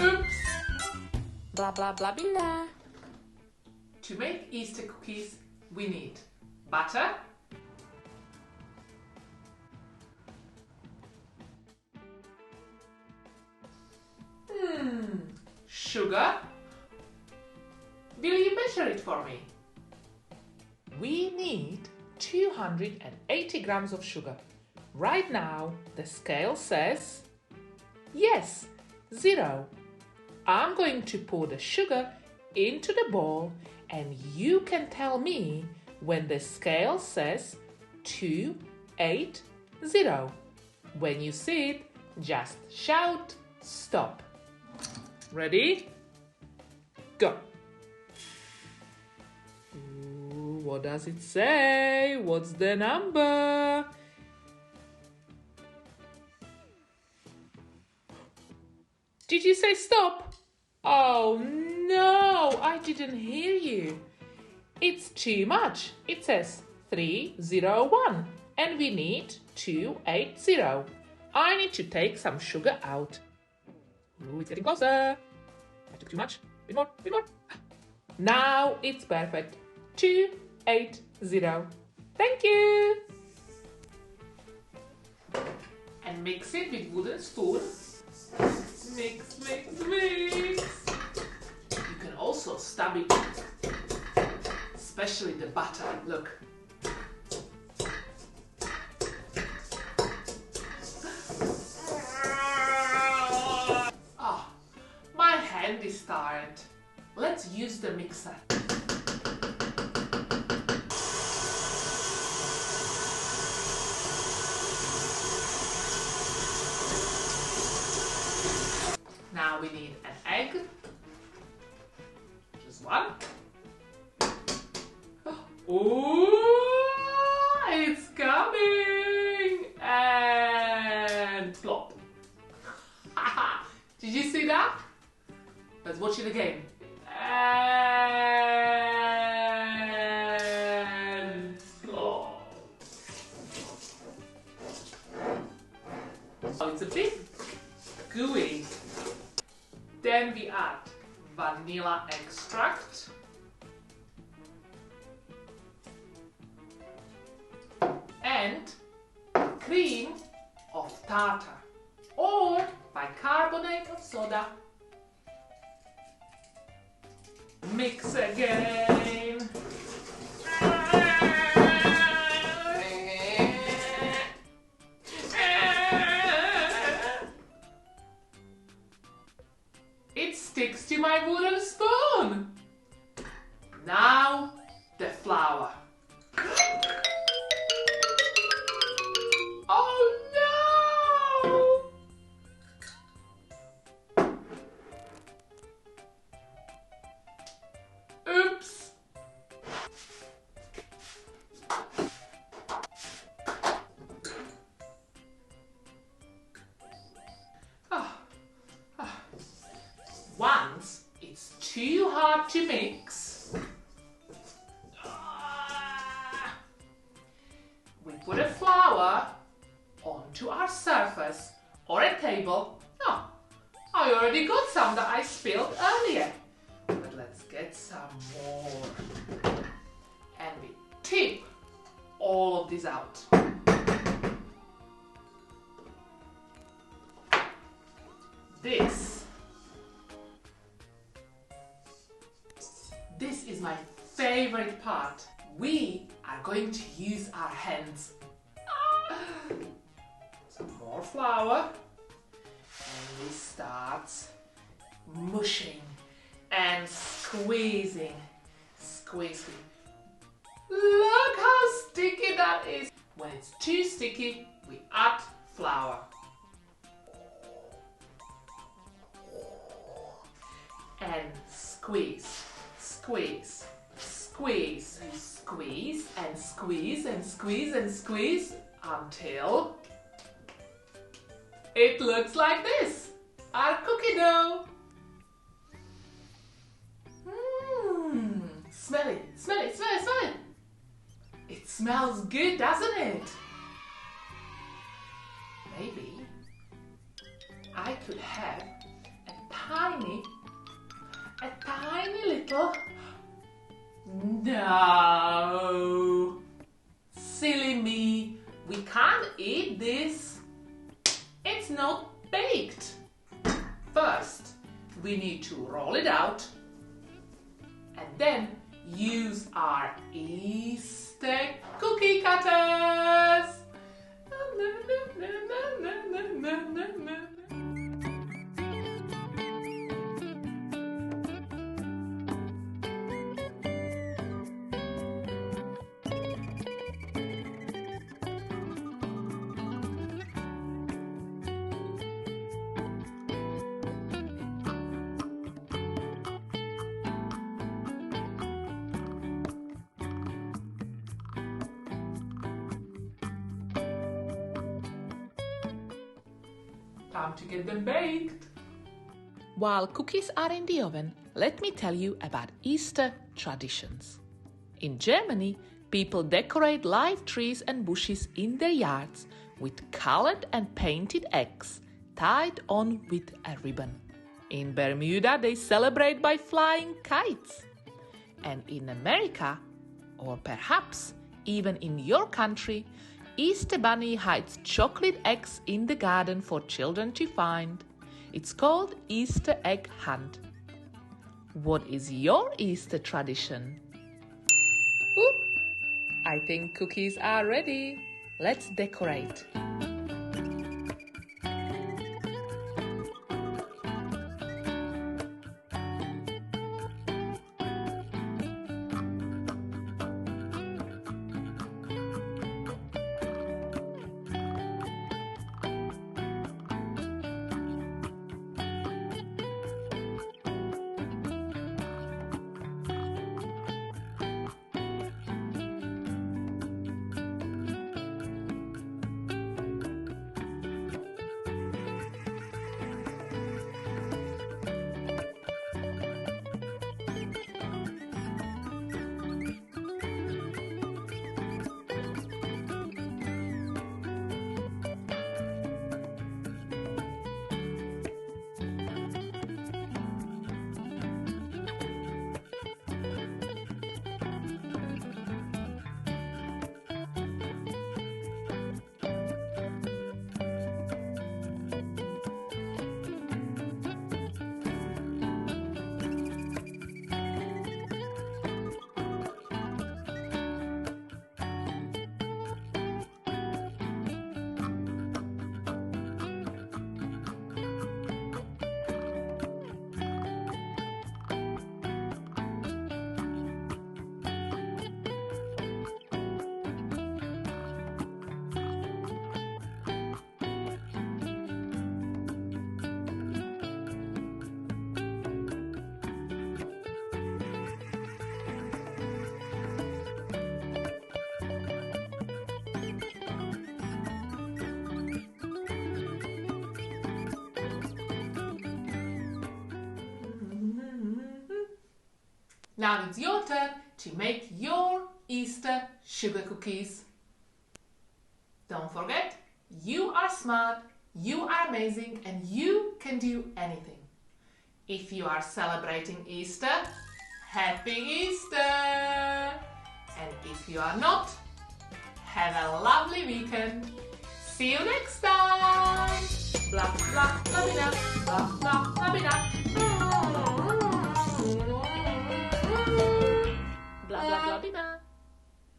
Oops! Blah blah blabina. To make Easter cookies, we need butter, sugar. Will you measure it for me? We need 280 grams of sugar. Right now, the scale says, yes, 0. I'm going to pour the sugar into the bowl and you can tell me when the scale says 280. When you see it, just shout stop. Ready? Go. Ooh, what does it say? What's the number? Did you say stop? Oh no, I didn't hear you. It's too much. It says 301 and we need 280. I need to take some sugar out. Ooh, it's getting closer. I took too much. Bit more, bit more. Now it's perfect. 280. Thank you. And mix it with wooden spoon. Mix, mix, mix. You can also stab it, especially the butter. Look. Ah, my hand is tired. Let's use the mixer. Now we need an egg, just one. Oh, it's coming! And plop. Did you see that? Let's watch it again. And plop. Oh, it's a bit gooey. Then we add vanilla extract and cream of tartar or bicarbonate of soda. Mix again. It sticks to my wooden spoon. Now the flour. Oh no! Oops! Once it's too hard to mix, we put a flour onto our surface or a table. Oh, I already got some that I spilled earlier, but let's get some more. And we tip all of this out. This is my favorite part. We are going to use our hands. Some more flour. And we start mushing and squeezing. Squeezing. Look how sticky that is. When it's too sticky, we add flour. And squeeze. Squeeze, squeeze, squeeze and squeeze and squeeze and squeeze until it looks like this. Our cookie dough. Smell it, smell it, smell it, smell it. It smells good, doesn't it? Maybe I could have a tiny little. No, silly me, we can't eat this. It's not baked. First, we need to roll it out and then use our Easter cookie cutters. Time to get them baked. While cookies are in the oven, let me tell you about Easter traditions. In Germany, people decorate live trees and bushes in their yards with colored and painted eggs tied on with a ribbon. In Bermuda, they celebrate by flying kites. And in America, or perhaps even in your country, Easter Bunny hides chocolate eggs in the garden for children to find. It's called Easter egg hunt. What is your Easter tradition? Oop! I think cookies are ready. Let's decorate. Now it's your turn to make your Easter sugar cookies. Don't forget, you are smart, you are amazing, and you can do anything. If you are celebrating Easter, Happy Easter! And if you are not, have a lovely weekend. See you next time! Blah, blah, Blabina, blah, blah, Blabina. Blah, blah, Blabina.